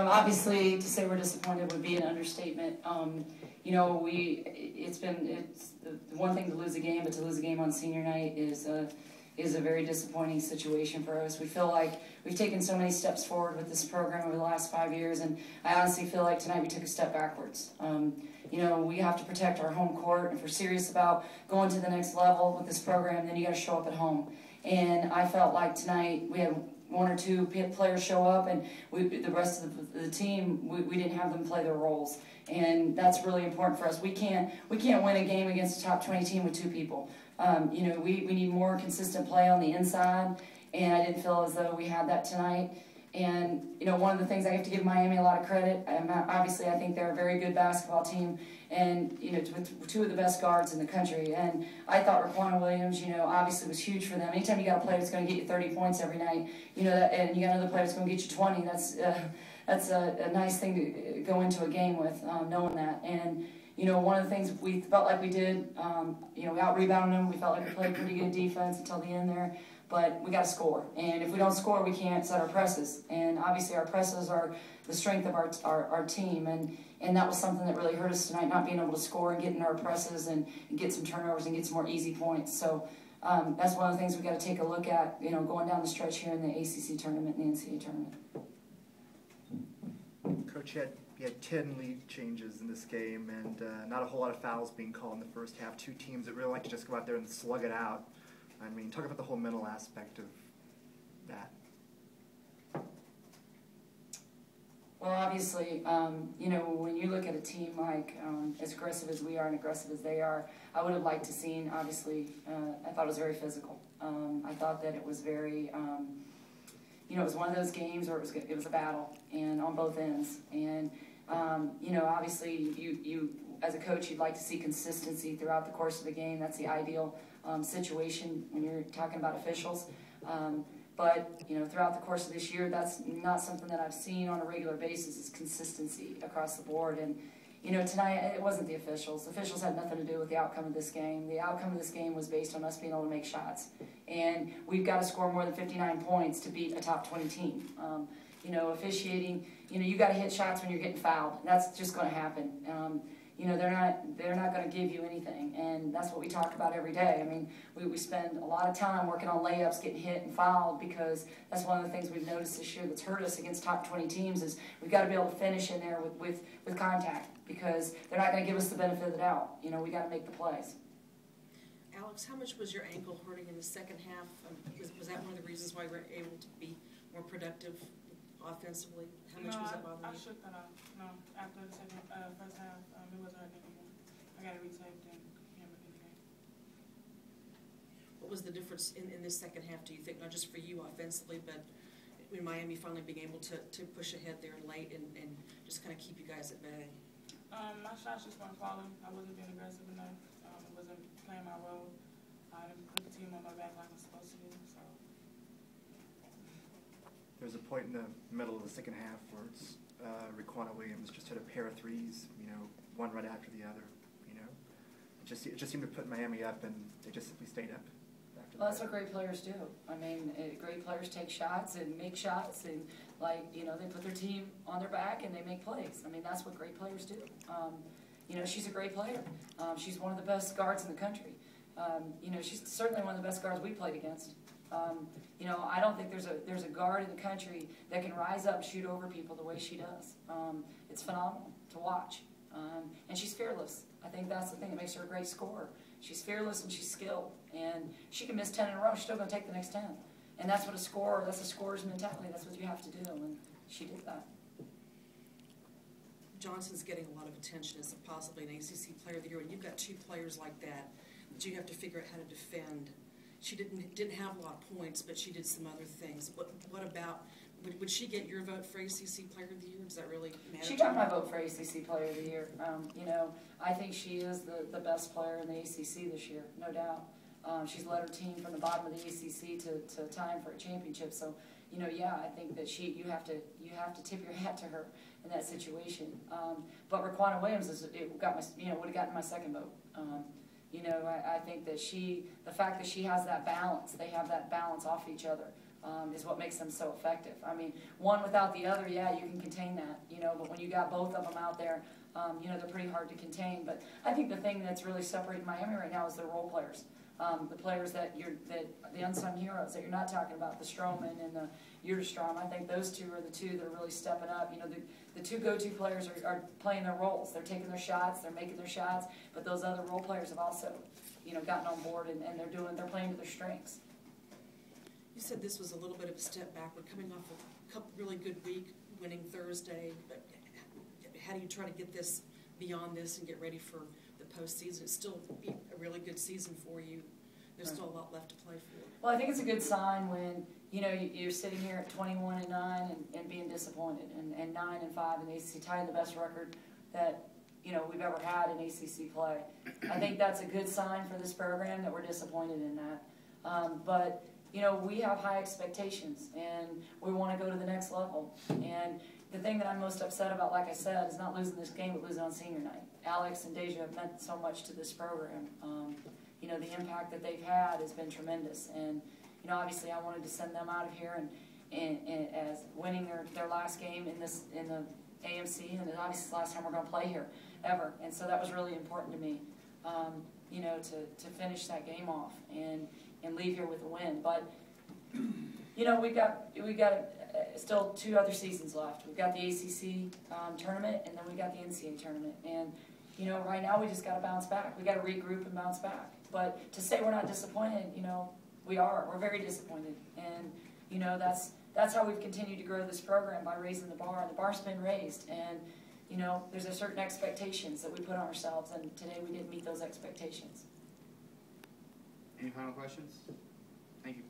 Obviously, to say we're disappointed would be an understatement. You know, it's the one thing to lose a game, but to lose a game on senior night is a very disappointing situation for us. We feel like we've taken so many steps forward with this program over the last 5 years, and I honestly feel like tonight we took a step backwards. You know, we have to protect our home court. If we're serious about going to the next level with this program, then you got to show up at home. And I felt like tonight we had one or two players show up, and the rest of the team, we didn't have them play their roles. And that's really important for us. We can't win a game against a top 20 team with two people. You know, we need more consistent play on the inside, and I didn't feel as though we had that tonight. And, you know, one of the things I have to give Miami a lot of credit, obviously I think they're a very good basketball team, and, you know, with two of the best guards in the country. And I thought Raquana Williams, you know, obviously was huge for them. Anytime you got a player that's going to get you 30 points every night, you know, and you got another player that's going to get you 20, that's a nice thing to go into a game with, knowing that. And, you know, one of the things we felt like we did, you know, we out-rebounded them. We felt like we played pretty good defense until the end there. But we got to score. And if we don't score, we can't set our presses. And obviously our presses are the strength of our team. And that was something that really hurt us tonight, not being able to score and get in our presses and get some turnovers and get some more easy points. So that's one of the things we got to take a look at, you know, going down the stretch here in the ACC tournament and the NCAA tournament. Coach, you had 10 lead changes in this game, and not a whole lot of fouls being called in the first half. Two teams that really like to just go out there and slug it out. I mean, talk about the whole mental aspect of that. Well, obviously, you know, when you look at a team like as aggressive as we are and aggressive as they are, I would have liked to seen, obviously, I thought it was very physical. I thought that it was very, you know, it was one of those games where it was a battle, and on both ends. And, you know, obviously, you as a coach, you'd like to see consistency throughout the course of the game. That's the ideal situation when you're talking about officials. But, you know, throughout the course of this year, that's not something that I've seen on a regular basis, is consistency across the board. And, you know, tonight, it wasn't the officials. The officials had nothing to do with the outcome of this game. The outcome of this game was based on us being able to make shots. And we've got to score more than 59 points to beat a top 20 team. You know, officiating, you know, you got to hit shots when you're getting fouled. That's just going to happen. You know, they're not going to give you anything, and that's what we talk about every day. I mean, we spend a lot of time working on layups, getting hit and fouled, because that's one of the things we've noticed this year that's hurt us against top 20 teams, is we've got to be able to finish in there with contact, because they're not going to give us the benefit of the doubt. You know, we got to make the plays. Alex, how much was your ankle hurting in the second half? Was that one of the reasons why you were able to be more productive offensively? How much was that bothering you? I shook that off. No, after the first half, it wasn't hurting anymore. I got it retaped and came back in the game. What was the difference in this second half, do you think, not just for you offensively, but in Miami finally being able to push ahead there late and just kind of keep you guys at bay? My shots just weren't falling. I wasn't being aggressive enough. I wasn't playing my role. I didn't put the team on my back like I'm supposed to do. So. There was a point in the middle of the second half where it's Raquana Williams just hit a pair of threes, you know, one right after the other, you know. It just seemed to put Miami up, and they just simply stayed up after that. Well, that's what great players do. I mean, great players take shots and make shots, and, like, you know, they put their team on their back and they make plays. I mean, that's what great players do. You know, she's a great player. She's one of the best guards in the country. You know, she's certainly one of the best guards we played against. You know, I don't think there's a guard in the country that can rise up and shoot over people the way she does. It's phenomenal to watch. And she's fearless. I think that's the thing that makes her a great scorer. She's fearless and she's skilled. And she can miss 10 in a row, she's still going to take the next 10. And that's what a scorer, that's a scorer's mentality. That's what you have to do, and she did that. Johnson's getting a lot of attention as possibly an ACC Player of the Year, and you've got two players like that you have to figure out how to defend. She didn't have a lot of points, but she did some other things. What about, would she get your vote for ACC Player of the Year? Does that really matter? She got my vote for ACC Player of the Year. You know, I think she is the best player in the ACC this year, no doubt. She's led her team from the bottom of the ACC to time for a championship. So, you know, yeah, I think that you have to tip your hat to her in that situation. But Raquana Williams would have gotten my second vote. You know, I think that the fact that she has that balance, they have that balance off each other. is what makes them so effective. I mean, one without the other, yeah, you can contain that, you know, but when you got both of them out there, you know, they're pretty hard to contain. But I think the thing that's really separating Miami right now is their role players. The players that the unsung heroes that you're not talking about, the Stroman and the Uderstrom. I think those two are the two that are really stepping up. You know, the two go-to players are playing their roles. They're taking their shots, they're making their shots, but those other role players have also, you know, gotten on board and they're playing to their strengths. You said this was a little bit of a step backward, coming off a couple really good week, winning Thursday. But how do you try to get this beyond this and get ready for the postseason? It's still be a really good season for you. There's still a lot left to play for. Well, I think it's a good sign when, you know, you're sitting here at 21-9 and being disappointed, and 9-5 in the ACC, tying the best record that, you know, we've ever had in ACC play. I think that's a good sign for this program that we're disappointed in that. But you know, we have high expectations, and we want to go to the next level. And the thing that I'm most upset about, like I said, is not losing this game, but losing on senior night. Alex and Deja have meant so much to this program. You know, the impact that they've had has been tremendous. And, you know, obviously I wanted to send them out of here and as winning their last game in the AMC, and obviously the last time we're going to play here ever. And so that was really important to me, you know, to finish that game off and leave here with a win. But you know, we got still 2 other seasons left. We've got the ACC tournament, and then we got the NCAA tournament. And you know, right now we just got to bounce back. We got to regroup and bounce back. But to say we're not disappointed, you know, we are. We're very disappointed, and you know, that's how we've continued to grow this program, by raising the bar. And the bar's been raised, and you know, there's a certain expectations that we put on ourselves, and today we didn't meet those expectations. Any final questions? Thank you.